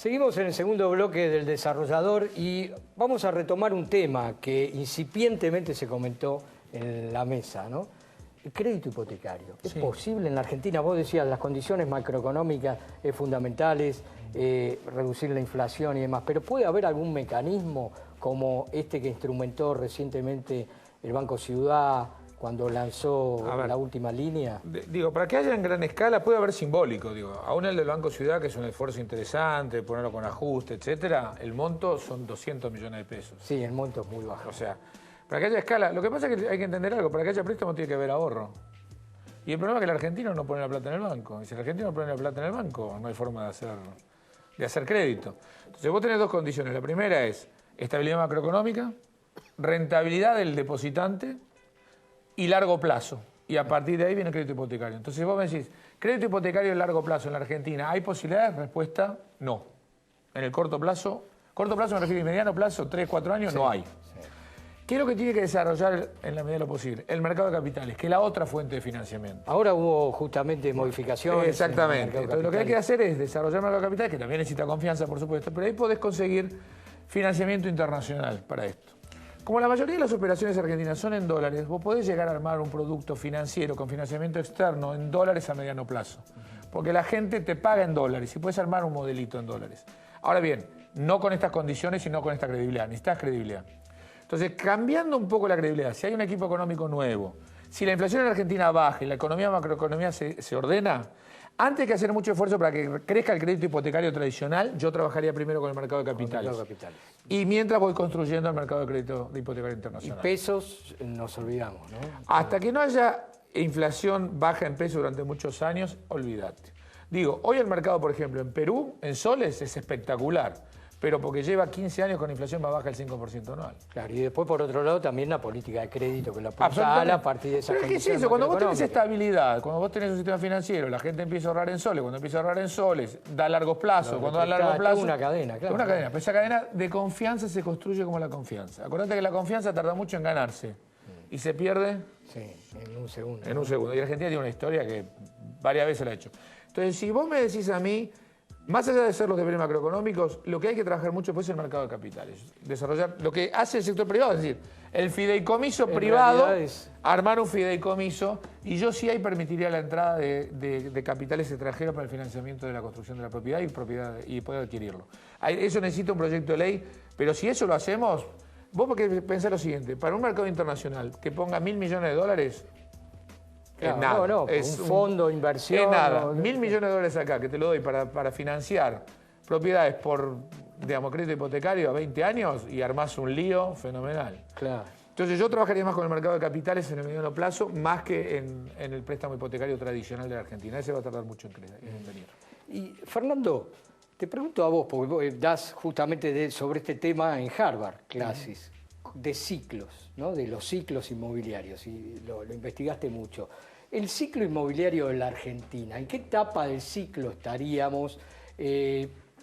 Seguimos en el segundo bloque del desarrollador y vamos a retomar un tema que incipientemente se comentó en la mesa, ¿no? El crédito hipotecario. ¿Es posible en la Argentina? Vos decías, las condiciones macroeconómicas fundamentales, reducir la inflación y demás, pero ¿puede haber algún mecanismo como este que instrumentó recientemente el Banco Ciudad cuando lanzó la última línea? Digo, para que haya en gran escala puede haber simbólico, digo. Aún el del Banco Ciudad, que es un esfuerzo interesante, ponerlo con ajuste, etcétera, el monto son 200 millones de pesos. Sí, el monto es muy bajo. O sea, para que haya escala, lo que pasa es que hay que entender algo, para que haya préstamo tiene que haber ahorro. Y el problema es que el argentino no pone la plata en el banco. Y si el argentino no pone la plata en el banco, no hay forma de hacer crédito. Entonces vos tenés dos condiciones. La primera es estabilidad macroeconómica, rentabilidad del depositante y largo plazo. Y a partir de ahí viene el crédito hipotecario. Entonces vos me decís, ¿crédito hipotecario de largo plazo en la Argentina hay posibilidades? Respuesta, no. En el corto plazo me refiero a mediano plazo, 3, 4 años, no hay. ¿Qué es lo que tiene que desarrollar en la medida de lo posible? El mercado de capitales, que es la otra fuente de financiamiento. Ahora hubo justamente modificaciones. Exactamente. Entonces lo que hay que hacer es desarrollar el mercado de capitales, que también necesita confianza, por supuesto, pero ahí podés conseguir financiamiento internacional para esto. Como la mayoría de las operaciones argentinas son en dólares, vos podés llegar a armar un producto financiero con financiamiento externo en dólares a mediano plazo. Porque la gente te paga en dólares y puedes armar un modelito en dólares. Ahora bien, no con estas condiciones, sino con esta credibilidad. Necesitas credibilidad. Entonces, cambiando un poco la credibilidad, si hay un equipo económico nuevo, si la inflación en Argentina baja y la macroeconomía se ordena, antes que hacer mucho esfuerzo para que crezca el crédito hipotecario tradicional, yo trabajaría primero con el mercado de capitales. Y mientras voy construyendo el mercado de crédito de hipotecario internacional. Y pesos nos olvidamos, ¿no? Hasta que no haya inflación baja en pesos durante muchos años, olvídate. Digo, hoy el mercado, por ejemplo, en Perú, en soles, es espectacular. Pero porque lleva 15 años con inflación más baja el 5% anual. Claro, y después, por otro lado, también la política de crédito que la apunta a partir de esas condiciones. ¿Qué es eso? Cuando vos tenés estabilidad, cuando vos tenés un sistema financiero, la gente empieza a ahorrar en soles, cuando empieza a ahorrar en soles, da a largos plazos, cuando da a largo plazo... Es una cadena, claro. Es una cadena, pero esa cadena de confianza se construye como la confianza. Acordate que la confianza tarda mucho en ganarse y se pierde... Sí, en un segundo. En un segundo. Y Argentina tiene una historia que varias veces la ha hecho. Entonces, si vos me decís a mí... Más allá de ser los deberes macroeconómicos, lo que hay que trabajar mucho pues, es el mercado de capitales. Desarrollar lo que hace el sector privado, es decir, el fideicomiso privado, armar un fideicomiso, y yo sí ahí permitiría la entrada de capitales extranjeros para el financiamiento de la construcción de la propiedad y poder adquirirlo. Eso necesita un proyecto de ley, pero si eso lo hacemos, vos porque pensás lo siguiente, para un mercado internacional que ponga $1.000 millones, Claro, nada. No, es un fondo de inversión. Es nada. $1.000 millones acá que te lo doy para financiar propiedades por, digamos, crédito hipotecario a 20 años y armás un lío fenomenal. Claro. Entonces yo trabajaría más con el mercado de capitales en el mediano plazo, más que en el préstamo hipotecario tradicional de la Argentina. Ese va a tardar mucho en venir. Y Fernando, te pregunto a vos, porque vos das justamente sobre este tema en Harvard, clases de ciclos, ¿no? De los ciclos inmobiliarios, y lo investigaste mucho. El ciclo inmobiliario de la Argentina, ¿en qué etapa del ciclo estaríamos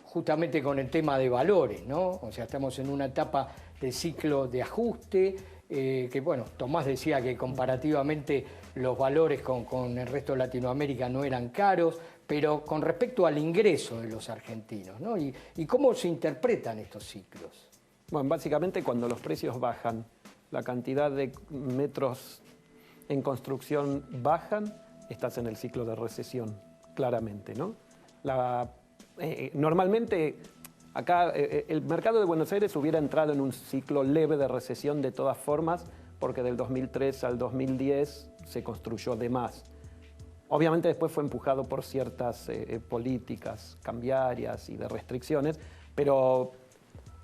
justamente con el tema de valores, ¿no? O sea, estamos en una etapa de ciclo de ajuste, que bueno, Tomás decía que comparativamente los valores con el resto de Latinoamérica no eran caros, pero con respecto al ingreso de los argentinos, ¿no? ¿Y cómo se interpretan estos ciclos? Bueno, básicamente cuando los precios bajan, la cantidad de metros en construcción bajan, estás en el ciclo de recesión, claramente, ¿no? Normalmente, acá el mercado de Buenos Aires hubiera entrado en un ciclo leve de recesión de todas formas, porque del 2003 al 2010 se construyó de más. Obviamente después fue empujado por ciertas políticas cambiarias y de restricciones, pero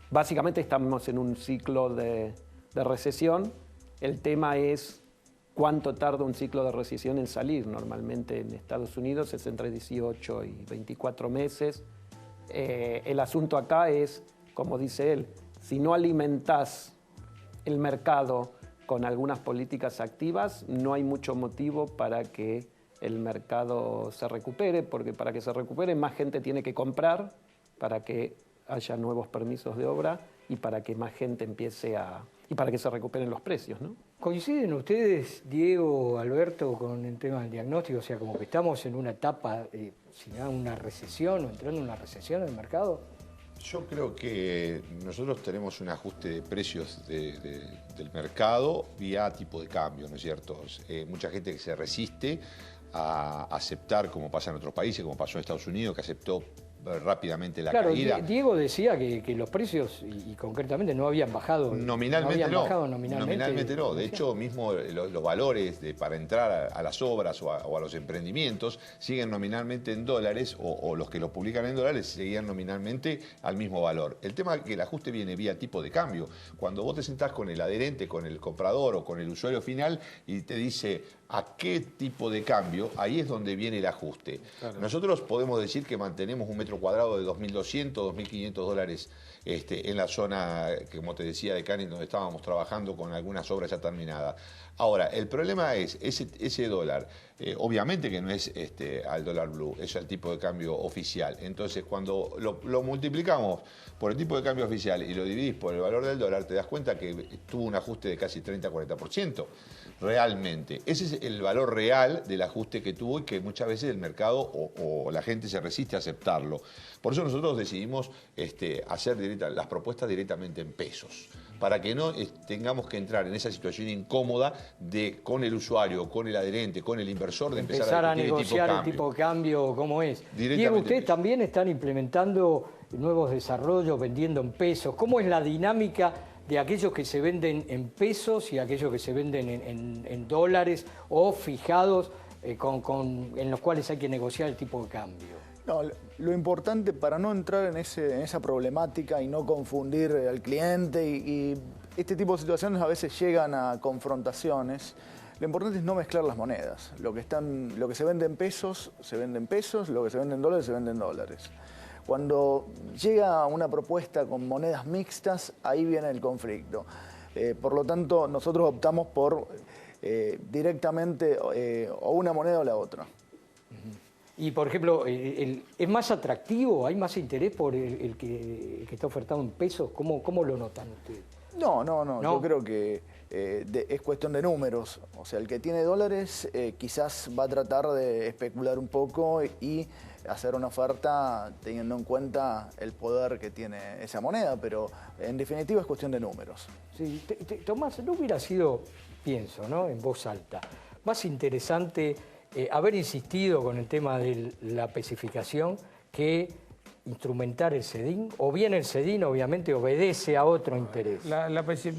básicamente estamos en un ciclo de recesión. El tema es cuánto tarda un ciclo de recesión en salir. Normalmente en Estados Unidos es entre 18 y 24 meses. El asunto acá es, como dice él, si no alimentás el mercado con algunas políticas activas, no hay mucho motivo para que el mercado se recupere, porque para que se recupere más gente tiene que comprar, para que haya nuevos permisos de obra y para que más gente y para que se recuperen los precios, ¿no? ¿Coinciden ustedes, Diego, Alberto, con el tema del diagnóstico? O sea, como que estamos en una etapa, si no una recesión o entrando en una recesión en el mercado. Yo creo que nosotros tenemos un ajuste de precios del mercado vía tipo de cambio, ¿no es cierto? Mucha gente que se resiste a aceptar, como pasa en otros países, como pasó en Estados Unidos, que aceptó rápidamente la caída. Diego decía que los precios, y concretamente, no habían bajado. Nominalmente no. Nominalmente no. De hecho, mismo los valores para entrar a las obras o a los emprendimientos siguen nominalmente en dólares, o los que lo publican en dólares seguían nominalmente al mismo valor. El tema es que el ajuste viene vía tipo de cambio. Cuando vos te sentás con el adherente, con el comprador o con el usuario final y te dice a qué tipo de cambio, ahí es donde viene el ajuste. Claro. Nosotros podemos decir que mantenemos un metro cuadrado de 2.200, 2.500 dólares en la zona, que, como te decía, de Canning, donde estábamos trabajando con algunas obras ya terminadas. Ahora, el problema es ese dólar. Obviamente que no es al dólar blue, es al tipo de cambio oficial. Entonces, cuando lo multiplicamos por el tipo de cambio oficial y lo dividís por el valor del dólar, te das cuenta que tuvo un ajuste de casi 30-40%. Realmente. Ese es el valor real del ajuste que tuvo y que muchas veces el mercado o la gente se resiste a aceptarlo. Por eso nosotros decidimos hacer las propuestas directamente en pesos, para que no tengamos que entrar en esa situación incómoda con el usuario, con el adherente, con el inversor, de empezar a negociar el tipo de cambio, cómo es. Diego, ustedes también están implementando nuevos desarrollos, vendiendo en pesos. ¿Cómo es la dinámica de aquellos que se venden en pesos y aquellos que se venden en dólares o fijados en los cuales hay que negociar el tipo de cambio? No, lo importante para no entrar en esa problemática y no confundir al cliente y este tipo de situaciones a veces llegan a confrontaciones. Lo importante es no mezclar las monedas. Lo que se vende en pesos, se vende en pesos, lo que se vende en dólares, se vende en dólares. Cuando llega una propuesta con monedas mixtas, ahí viene el conflicto. Por lo tanto, nosotros optamos por directamente o una moneda o la otra. Y, por ejemplo, ¿es más atractivo? ¿Hay más interés por el que está ofertado en pesos? ¿Cómo lo notan ustedes? No. Yo creo que es cuestión de números. O sea, el que tiene dólares quizás va a tratar de especular un poco y hacer una oferta teniendo en cuenta el poder que tiene esa moneda, pero en definitiva es cuestión de números. Sí, Tomás, ¿no hubiera sido, pienso, ¿no?, en voz alta, más interesante haber insistido con el tema de la especificación que instrumentar el CEDIN? O bien el CEDIN obviamente obedece a otro interés.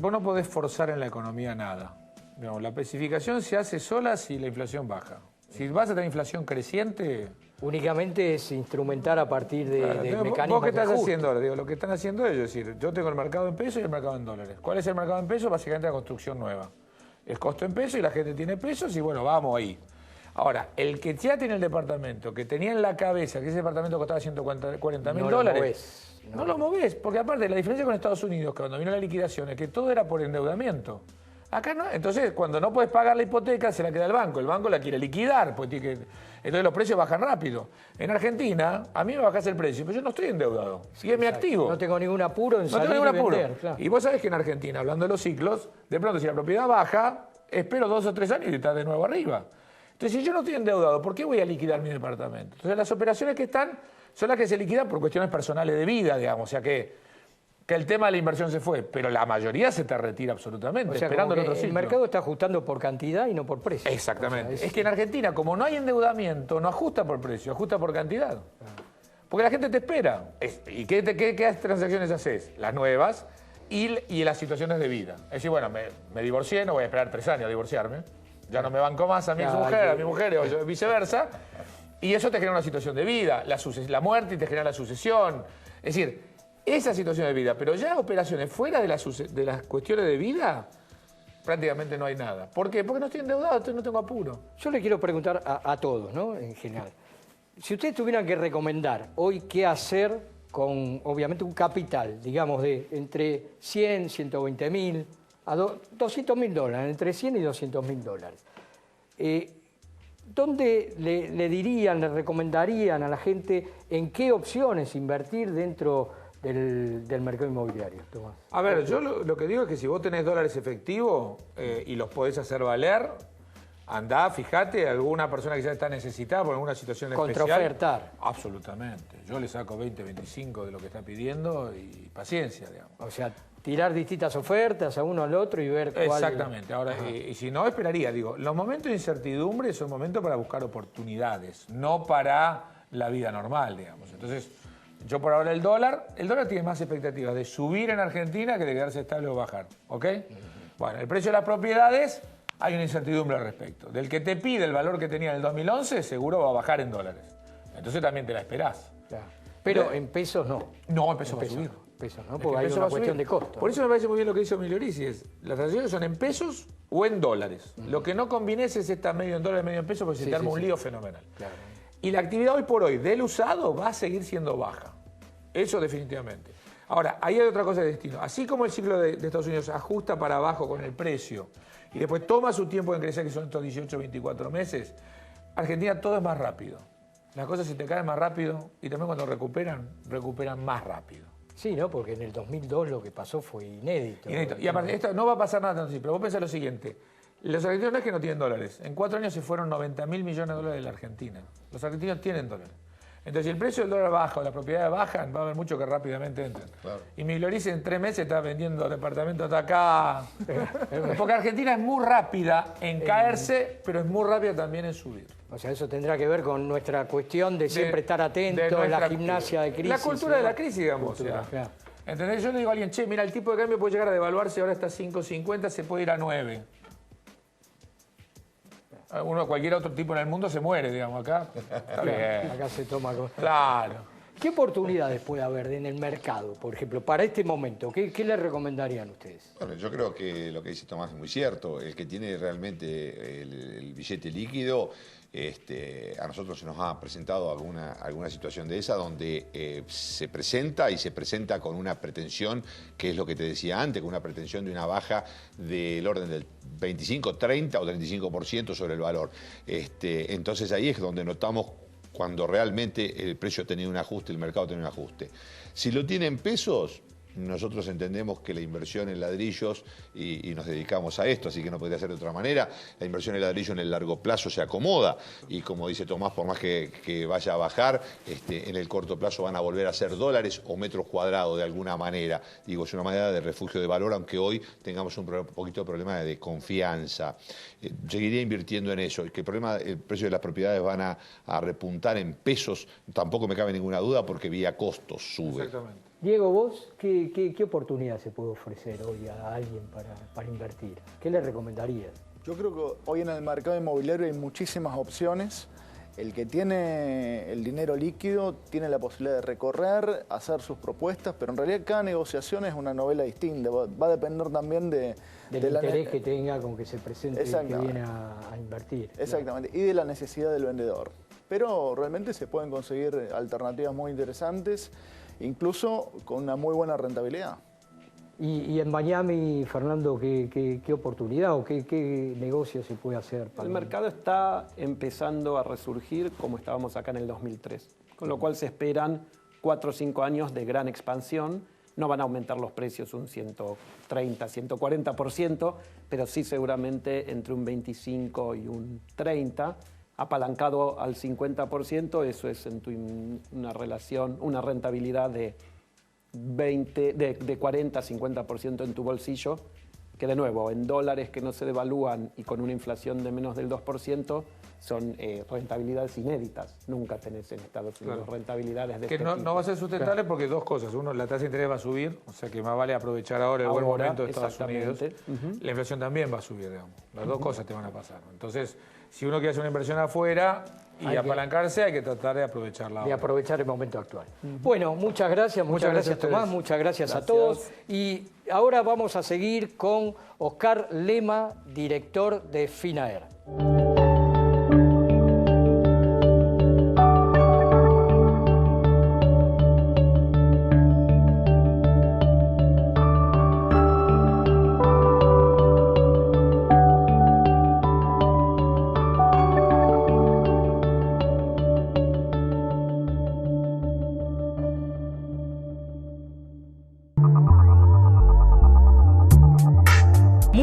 Vos no podés forzar en la economía nada. Digamos, la especificación se hace sola si la inflación baja. Si vas a tener inflación creciente... Únicamente es instrumentar a partir de mecanismos. ¿Vos qué estás haciendo ahora? Digo, lo que están haciendo ellos, es decir, yo tengo el mercado en pesos y el mercado en dólares. ¿Cuál es el mercado en pesos? Básicamente la construcción nueva. Es costo en pesos y la gente tiene pesos y bueno, vamos ahí. Ahora, el que ya tiene el departamento, que tenía en la cabeza que ese departamento costaba 140.000 dólares, no lo movés, porque aparte la diferencia con Estados Unidos, que cuando vino la liquidación, es que todo era por endeudamiento. Acá no, entonces cuando no puedes pagar la hipoteca se la queda el banco la quiere liquidar, pues entonces los precios bajan rápido. En Argentina, a mí me bajás el precio, pero yo no estoy endeudado, si es mi activo. No tengo ningún apuro en salir y vender. Claro. Y vos sabés que en Argentina, hablando de los ciclos, de pronto si la propiedad baja, espero 2 o 3 años y está de nuevo arriba. Entonces, si yo no estoy endeudado, ¿por qué voy a liquidar mi departamento? Entonces, las operaciones que están son las que se liquidan por cuestiones personales de vida, digamos. O sea, que el tema de la inversión se fue, pero la mayoría se te retira absolutamente, o sea, esperando el otro ciclo. El mercado está ajustando por cantidad y no por precio. Exactamente. O sea, es que en Argentina, como no hay endeudamiento, no ajusta por precio, ajusta por cantidad. Porque la gente te espera. ¿Y qué transacciones haces? Las nuevas y las situaciones de vida. Es decir, bueno, me divorcié, no voy a esperar 3 años a divorciarme. Ya no me banco más a mi exmujer, a mi mujer o viceversa. Y eso te genera una situación de vida, la muerte y te genera la sucesión. Es decir, esa situación de vida, pero ya operaciones fuera de las cuestiones de vida, prácticamente no hay nada. ¿Por qué? Porque no estoy endeudado, entonces no tengo apuro. Yo le quiero preguntar a todos, ¿no?, en general. Si ustedes tuvieran que recomendar hoy qué hacer con, obviamente, un capital, digamos, de entre 100, 120.000... a 200.000 dólares, entre 100 y 200.000 dólares. ¿Dónde le dirían, le recomendarían a la gente en qué opciones invertir dentro del mercado inmobiliario, Tomás? A ver, yo lo que digo es que si vos tenés dólares efectivos y los podés hacer valer, Andá, fíjate, alguna persona que ya está necesitada por alguna situación especial. Contraofertar. Absolutamente. Yo le saco 20, 25 de lo que está pidiendo y paciencia, digamos. O sea, tirar distintas ofertas a uno al otro y ver cuál... Exactamente. Ahora, y si no, esperaría. Digo, los momentos de incertidumbre son momentos para buscar oportunidades, no para la vida normal, digamos. Entonces, yo por ahora el dólar tiene más expectativas de subir en Argentina que de quedarse estable o bajar, ¿ok? Bueno, el precio de las propiedades, hay una incertidumbre al respecto. Del que te pide el valor que tenía en el 2011, seguro va a bajar en dólares. Entonces también te la esperás. Claro. Pero en pesos no. No, en pesos va a subir. Pesos no, Es porque que hay el peso una va a subir. cuestión de costo. Por eso me parece muy bien lo que hizo Migliorisi. Las transacciones son en pesos o en dólares. Lo que no combines es estar medio en dólares, medio en pesos, porque se te arma un lío fenomenal. Claro. Y la actividad hoy por hoy del usado va a seguir siendo baja. Eso definitivamente. Ahora, ahí hay otra cosa de destino. Así como el ciclo de Estados Unidos ajusta para abajo con el precio y después toma su tiempo en crecer, que son estos 18, 24 meses, Argentina todo es más rápido. Las cosas se te caen más rápido y también cuando recuperan más rápido. Sí, ¿no? Porque en el 2002 lo que pasó fue inédito. Inédito. Y aparte, esto no va a pasar nada tanto así, pero vos pensás lo siguiente. Los argentinos no es que no tienen dólares. En 4 años se fueron 90.000 millones de dólares de la Argentina. Los argentinos tienen dólares. Entonces, si el precio del dólar baja o las propiedades bajan, va a haber mucho que rápidamente entren. Claro. Y Migliorisi en 3 meses está vendiendo departamentos hasta acá. Porque Argentina es muy rápida en caerse, pero es muy rápida también en subir. O sea, eso tendrá que ver con nuestra cuestión de siempre estar atento de en la nuestra- gimnasia de crisis. La cultura de la crisis, digamos. Cultura, o sea. claro. ¿Entendés? Yo le digo a alguien, che, mira, el tipo de cambio puede llegar a devaluarse, ahora está 5.50, se puede ir a 9. Cualquier otro tipo en el mundo se muere, digamos, acá. Está bien. Acá se toma... Claro. ¿Qué oportunidades puede haber en el mercado, por ejemplo, para este momento? ¿Qué le recomendarían ustedes? Bueno, yo creo que lo que dice Tomás es muy cierto. El que tiene realmente el billete líquido, a nosotros se nos ha presentado alguna situación de esa donde se presenta con una pretensión, que es lo que te decía antes, con una pretensión de una baja del orden del 25, 30 o 35% sobre el valor. Entonces ahí es donde notamos cuando realmente el precio ha tenido un ajuste, el mercado tiene un ajuste. Si lo tiene en pesos, nosotros entendemos que la inversión en ladrillos, y nos dedicamos a esto, así que no podría ser de otra manera, la inversión en ladrillo en el largo plazo se acomoda, y como dice Tomás, por más que vaya a bajar, en el corto plazo van a volver a ser dólares o metros cuadrados de alguna manera. Digo, es una manera de refugio de valor, aunque hoy tengamos un poquito de problema de confianza. Seguiría invirtiendo en eso. Que el precio de las propiedades van a repuntar en pesos, tampoco me cabe ninguna duda, porque vía costos sube. Exactamente. Diego, vos, ¿qué oportunidad se puede ofrecer hoy a alguien para invertir? ¿Qué le recomendarías? Yo creo que hoy en el mercado inmobiliario hay muchísimas opciones. El que tiene el dinero líquido tiene la posibilidad de recorrer, hacer sus propuestas, pero en realidad cada negociación es una novela distinta. Va a depender también del interés que tenga con que se presente el que Exactamente. viene a invertir. Exactamente, y de la necesidad del vendedor. Pero realmente se pueden conseguir alternativas muy interesantes, incluso con una muy buena rentabilidad. Y en Miami, Fernando, ¿qué oportunidad o qué negocio se puede hacer? El mercado está empezando a resurgir como estábamos acá en el 2003, con lo cual se esperan 4 o 5 años de gran expansión. No van a aumentar los precios un 130, 140%, pero sí seguramente entre un 25 y un 30%. Apalancado al 50%, eso es una rentabilidad de 40, 50% en tu bolsillo, que de nuevo, en dólares que no se devalúan y con una inflación de menos del 2%, son rentabilidades inéditas. Nunca tenés en Estados Unidos rentabilidades de Que este no tipo. va a ser sustentable porque dos cosas. Uno, la tasa de interés va a subir, o sea que más vale aprovechar ahora el buen Ahora, momento de Estados Unidos. exactamente. La inflación también va a subir, digamos. Las dos cosas te van a pasar. Entonces, si uno quiere hacer una inversión afuera y apalancarse, hay que tratar de aprovecharla De ahora. aprovechar el momento actual. Bueno, muchas gracias Muchas gracias a Tomás, ustedes. muchas gracias a Gracias. todos. Y ahora vamos a seguir con Oscar Lema, director de Finaer.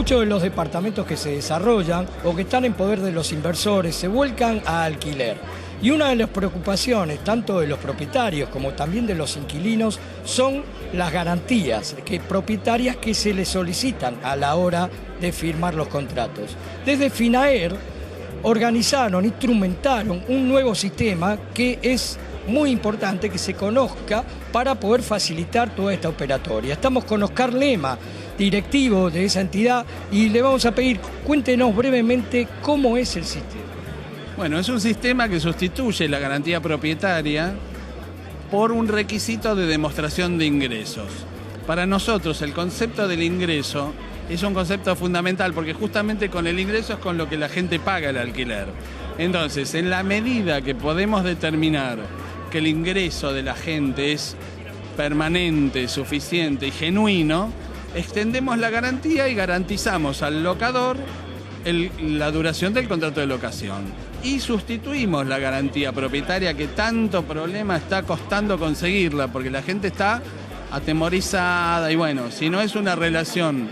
muchos de los departamentos que se desarrollan o que están en poder de los inversores se vuelcan a alquiler. Y una de las preocupaciones, tanto de los propietarios como también de los inquilinos, son las garantías propietarias que se les solicitan a la hora de firmar los contratos. Desde Finaer organizaron, instrumentaron un nuevo sistema que es muy importante que se conozca para poder facilitar toda esta operatoria. Estamos con Oscar Lema, directivo de esa entidad, y le vamos a pedir, cuéntenos brevemente cómo es el sistema. Bueno, es un sistema que sustituye la garantía propietaria por un requisito de demostración de ingresos. Para nosotros el concepto del ingreso es un concepto fundamental porque justamente con el ingreso es con lo que la gente paga el alquiler. Entonces, en la medida que podemos determinar que el ingreso de la gente es permanente, suficiente y genuino, extendemos la garantía y garantizamos al locador la duración del contrato de locación. Y sustituimos la garantía propietaria que tanto problema está costando conseguirla, porque la gente está atemorizada y bueno, si no es una relación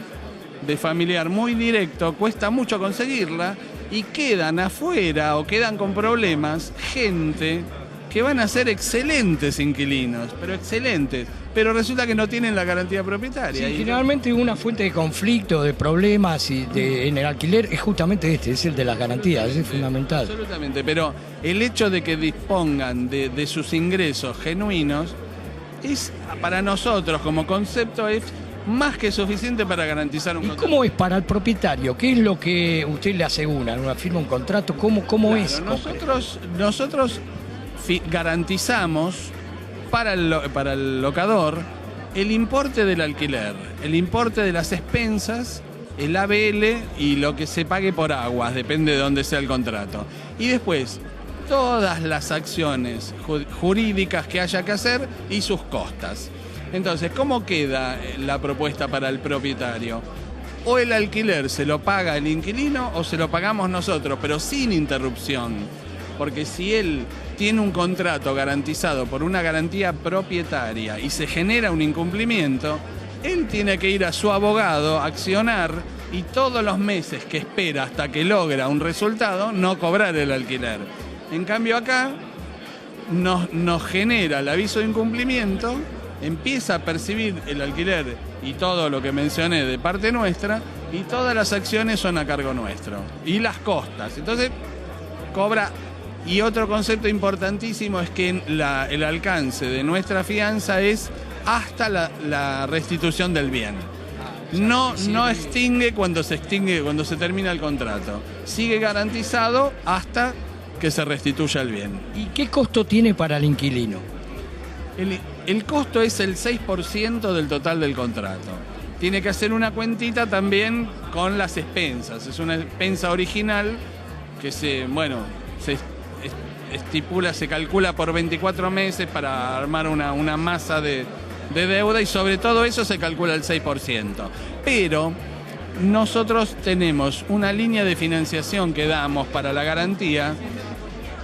de familiar muy directo, cuesta mucho conseguirla y quedan afuera o quedan con problemas gente que van a ser excelentes inquilinos, pero excelentes, pero resulta que no tienen la garantía propietaria. Sí, generalmente una fuente de conflicto, de problemas en el alquiler es justamente es el de las garantías, es fundamental. Absolutamente, pero el hecho de que dispongan de sus ingresos genuinos es para nosotros como concepto es más que suficiente para garantizar un contrato. ¿Y cómo es para el propietario? ¿Qué es lo que usted le asegura? ¿Una firma, un contrato? ¿Cómo Claro, es? Nosotros garantizamos para el locador el importe del alquiler, el importe de las expensas, el ABL y lo que se pague por aguas, depende de dónde sea el contrato. Y después, todas las acciones jurídicas que haya que hacer y sus costas. Entonces, ¿cómo queda la propuesta para el propietario? O el alquiler se lo paga el inquilino o se lo pagamos nosotros, pero sin interrupción. Porque si él tiene un contrato garantizado por una garantía propietaria y se genera un incumplimiento, él tiene que ir a su abogado, accionar y todos los meses que espera hasta que logra un resultado, no cobrar el alquiler. En cambio acá nos genera el aviso de incumplimiento, empieza a percibir el alquiler y todo lo que mencioné de parte nuestra y todas las acciones son a cargo nuestro y las costas. Entonces cobra. Y otro concepto importantísimo es que el alcance de nuestra fianza es hasta la restitución del bien. No extingue cuando se termina el contrato. Sigue garantizado hasta que se restituya el bien. ¿Y qué costo tiene para el inquilino? El costo es el 6% del total del contrato. Tiene que hacer una cuentita también con las expensas. Es una expensa original que se estipula, se calcula por 24 meses para armar una masa de deuda y sobre todo eso se calcula el 6%. Pero nosotros tenemos una línea de financiación que damos para la garantía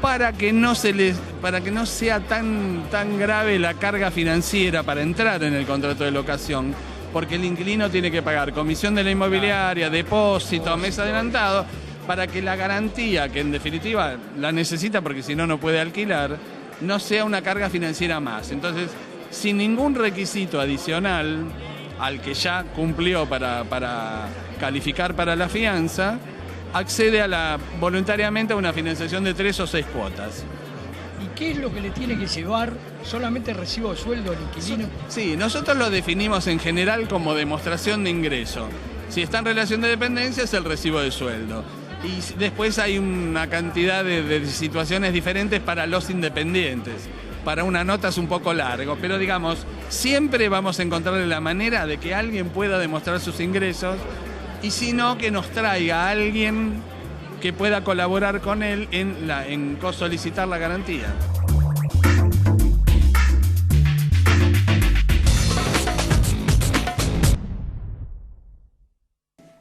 para que no sea tan grave la carga financiera para entrar en el contrato de locación, porque el inquilino tiene que pagar comisión de la inmobiliaria, depósito, mes adelantado, para que la garantía, que en definitiva la necesita porque si no, no puede alquilar, no sea una carga financiera más. Entonces, sin ningún requisito adicional al que ya cumplió para calificar para la fianza, accede voluntariamente a una financiación de 3 o 6 cuotas. ¿Y qué es lo que le tiene que llevar? ¿Solamente el recibo de sueldo al inquilino? Sí, nosotros lo definimos en general como demostración de ingreso. Si está en relación de dependencia es el recibo de sueldo. Y después hay una cantidad de situaciones diferentes para los independientes. Para una nota es un poco largo, pero digamos, siempre vamos a encontrarle la manera de que alguien pueda demostrar sus ingresos y si no, que nos traiga a alguien que pueda colaborar con él en solicitar la garantía.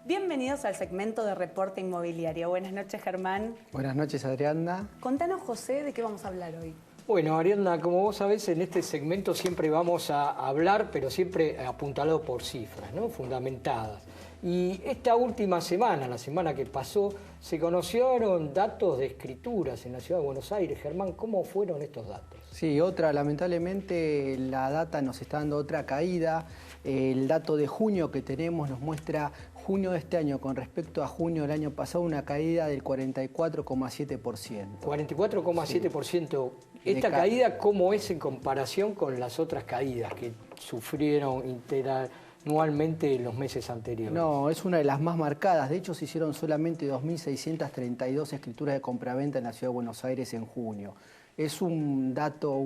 Bienvenidos al segmento de Reporte Inmobiliario. Buenas noches, Germán. Buenas noches, Adriana. Contanos, José, ¿de qué vamos a hablar hoy? Bueno, Ariadna, como vos sabés, en este segmento siempre vamos a hablar, pero siempre apuntalado por cifras, ¿no? Fundamentadas. Y esta última semana, la semana que pasó, se conocieron datos de escrituras en la Ciudad de Buenos Aires. Germán, ¿cómo fueron estos datos? Sí, lamentablemente la data nos está dando otra caída. El dato de junio que tenemos nos muestra junio de este año con respecto a junio del año pasado una caída del 44,7%. 44,7%. ¿Esta caída cómo es en comparación con las otras caídas que sufrieron interanualmente en los meses anteriores? No, es una de las más marcadas. De hecho, se hicieron solamente 2.632 escrituras de compraventa en la Ciudad de Buenos Aires en junio. Es un dato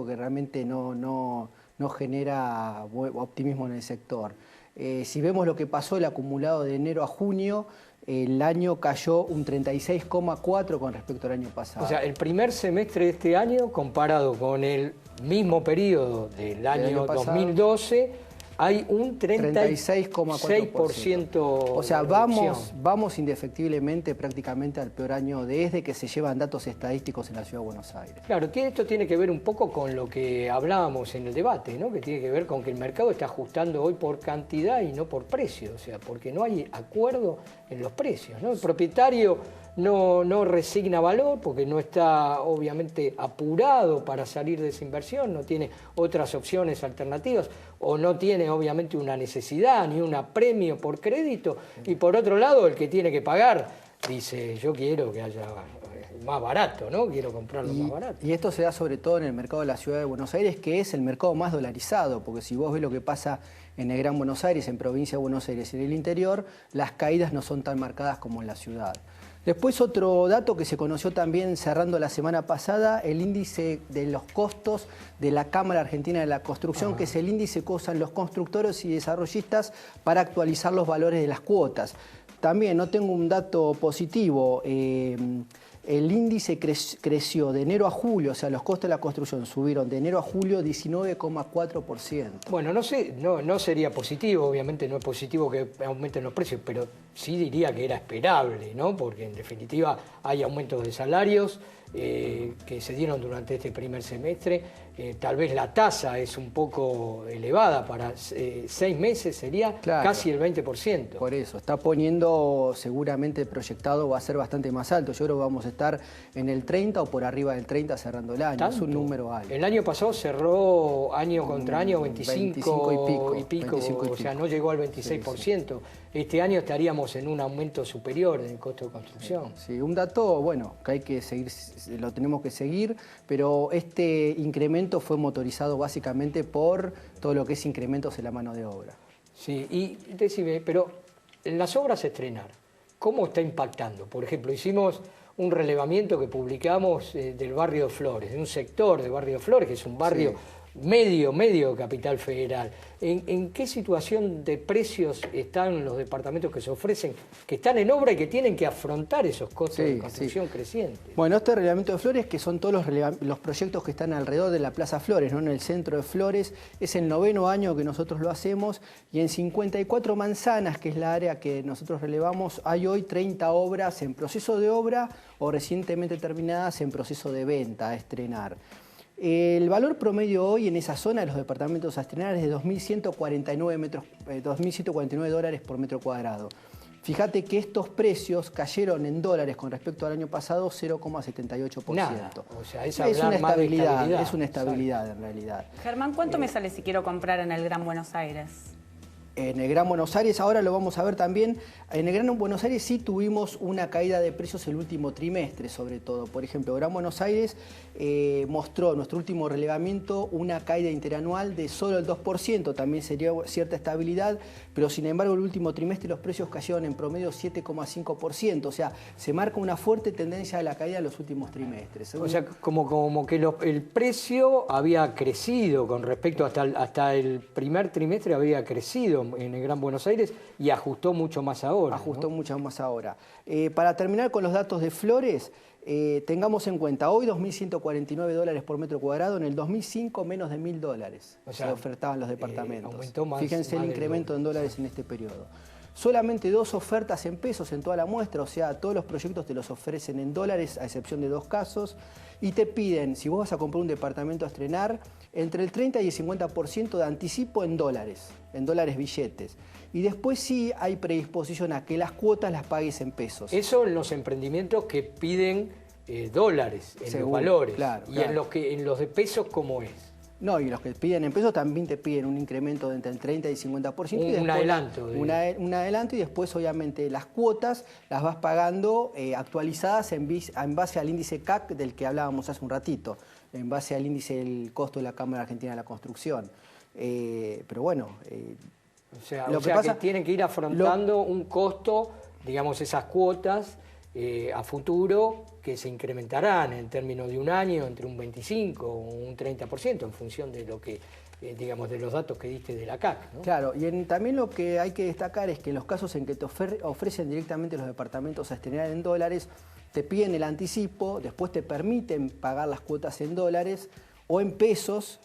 que realmente no genera optimismo en el sector. Si vemos lo que pasó el acumulado de enero a junio, el año cayó un 36,4% con respecto al año pasado. O sea, el primer semestre de este año, comparado con el mismo periodo del año 2012, hay un 36,4%. O sea, vamos indefectiblemente prácticamente al peor año desde que se llevan datos estadísticos en la Ciudad de Buenos Aires. Claro, esto tiene que ver un poco con lo que hablábamos en el debate, ¿no? Que tiene que ver con que el mercado está ajustando hoy por cantidad y no por precio, o sea, porque no hay acuerdo en los precios, ¿no? El propietario no resigna valor porque no está obviamente apurado para salir de esa inversión, no tiene otras opciones alternativas o no tiene obviamente una necesidad ni un apremio por crédito, y por otro lado el que tiene que pagar dice yo quiero que haya más barato, ¿no? Quiero comprarlo más barato. Y esto se da sobre todo en el mercado de la Ciudad de Buenos Aires, que es el mercado más dolarizado, porque si vos ves lo que pasa en el Gran Buenos Aires, en Provincia de Buenos Aires y en el interior, las caídas no son tan marcadas como en la ciudad. Después otro dato que se conoció también cerrando la semana pasada, el índice de los costos de la Cámara Argentina de la Construcción, que es el índice que usan los constructores y desarrollistas para actualizar los valores de las cuotas. También no tengo un dato positivo, el índice creció de enero a julio, o sea, los costos de la construcción subieron de enero a julio 19,4%. Bueno, no sería positivo, obviamente no es positivo que aumenten los precios, pero sí diría que era esperable, ¿no? Porque en definitiva hay aumentos de salarios que se dieron durante este primer semestre. Tal vez la tasa es un poco elevada, para 6 meses sería casi el 20%. Por eso, está poniendo, seguramente el proyectado va a ser bastante más alto. Yo creo que vamos a estar en el 30 o por arriba del 30 cerrando el año. ¿Tanto? Es un número alto. El año pasado cerró año contra año 25 y pico, o sea, no llegó al 26%. Sí. Este año estaríamos en un aumento superior en el costo de construcción. Sí, un dato, bueno, que hay que seguir, lo tenemos que seguir, pero este incremento fue motorizado básicamente por todo lo que es incrementos en la mano de obra. Sí, y decime, pero en las obras a estrenar, ¿cómo está impactando? Por ejemplo, hicimos un relevamiento que publicamos del barrio de Flores, de un sector de barrio de Flores, que es un barrio medio de Capital Federal. ¿En qué situación de precios están los departamentos que se ofrecen, que están en obra y que tienen que afrontar esos costos de construcción crecientes? Bueno, este relevamiento de Flores, que son todos los proyectos que están alrededor de la Plaza Flores, ¿no? En el centro de Flores, es el 9º año que nosotros lo hacemos, y en 54 manzanas, que es la área que nosotros relevamos, hay hoy 30 obras en proceso de obra o recientemente terminadas en proceso de venta, a estrenar. El valor promedio hoy en esa zona de los departamentos a estrenar es de $2.149 por metro cuadrado. Fíjate que estos precios cayeron en dólares con respecto al año pasado 0,78%. Nada. O sea, es una estabilidad, es una estabilidad en realidad. Germán, ¿cuánto me sale si quiero comprar en el Gran Buenos Aires? En el Gran Buenos Aires, ahora lo vamos a ver también, en el Gran Buenos Aires sí tuvimos una caída de precios el último trimestre, sobre todo. Por ejemplo, Gran Buenos Aires mostró nuestro último relevamiento una caída interanual de solo el 2%, también sería cierta estabilidad, pero sin embargo el último trimestre los precios cayeron en promedio 7,5%, o sea, se marca una fuerte tendencia a la caída en los últimos trimestres. O sea, como que el precio había crecido con respecto hasta el primer trimestre, había crecido en el Gran Buenos Aires y ajustó mucho más ahora. Ajustó mucho más ahora. Para terminar con los datos de Flores, tengamos en cuenta, hoy $2.149 por metro cuadrado, en el 2005 menos de $1.000 se ofertaban los departamentos. Aumentó más, fíjense más el incremento en dólares en este periodo. solamente 2 ofertas en pesos en toda la muestra, o sea, todos los proyectos te los ofrecen en dólares, a excepción de 2 casos, y te piden, si vos vas a comprar un departamento a estrenar, entre el 30 y el 50% de anticipo en dólares billetes. Y después sí hay predisposición a que las cuotas las pagues en pesos. Eso en los emprendimientos que piden dólares, en Seguro, los valores. claro, y claro. en los de pesos, ¿cómo es? No, y los que piden en pesos también te piden un incremento de entre el 30 y 50%. Y después, un adelanto. Un adelanto y después obviamente las cuotas las vas pagando actualizadas en base al índice CAC del que hablábamos hace un ratito, en base al índice del costo de la Cámara Argentina de la Construcción. Pero bueno... O sea, que tienen que ir afrontando un costo, digamos, esas cuotas a futuro que se incrementarán en términos de un año entre un 25 o un 30% en función de lo que, digamos, de los datos que diste de la CAC, ¿no? Claro, y también lo que hay que destacar es que en los casos en que te ofrecen directamente los departamentos a estrenar en dólares, te piden el anticipo, después te permiten pagar las cuotas en dólares o en pesos,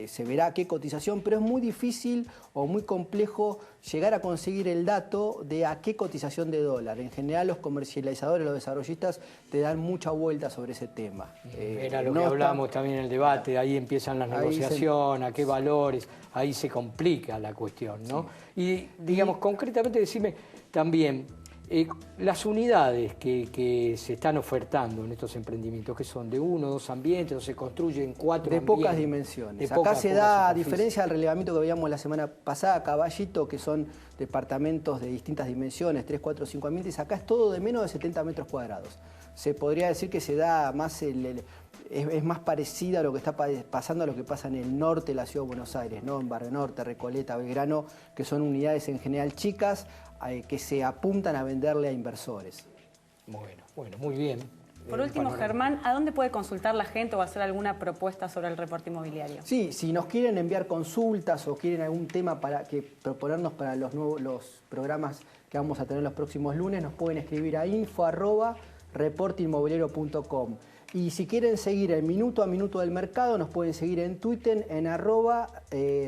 se verá qué cotización, pero es muy difícil o muy complejo llegar a conseguir el dato de a qué cotización de dólar. En general los comercializadores, los desarrollistas te dan mucha vuelta sobre ese tema. Era lo que hablamos también en el debate, ahí empiezan las negociaciones, a qué valores, ahí se complica la cuestión, ¿no? Sí. Y digamos, concretamente decime también, las unidades que se están ofertando en estos emprendimientos, que son de 1 o 2 ambientes, o se construyen 4 ambientes. De pocas dimensiones. Acá se da, a diferencia del relevamiento que veíamos la semana pasada, Caballito, que son departamentos de distintas dimensiones, 3, 4, 5 ambientes, acá es todo de menos de 70 metros cuadrados. Se podría decir que se da más es más parecida a lo que está pasando a lo que pasa en el norte de la Ciudad de Buenos Aires, ¿no? En Barrio Norte, Recoleta, Belgrano, que son unidades en general chicas, que se apuntan a venderle a inversores. Bueno, muy bien. Por último, Germán, ¿a dónde puede consultar la gente o hacer alguna propuesta sobre el reporte inmobiliario? Sí, si nos quieren enviar consultas o quieren algún tema proponernos para los programas que vamos a tener los próximos lunes, nos pueden escribir a info@reporteinmobiliario.com. Y si quieren seguir el minuto a minuto del mercado, nos pueden seguir en Twitter en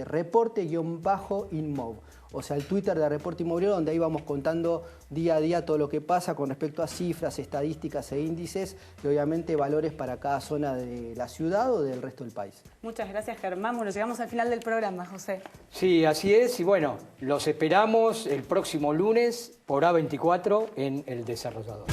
@reporte_inmov. O sea, el Twitter de Reporte Inmobiliario, donde ahí vamos contando día a día todo lo que pasa con respecto a cifras, estadísticas e índices y obviamente valores para cada zona de la ciudad o del resto del país. Muchas gracias, Germán. Bueno, llegamos al final del programa, José. Sí, así es. Y bueno, los esperamos el próximo lunes por A24 en El Desarrollador.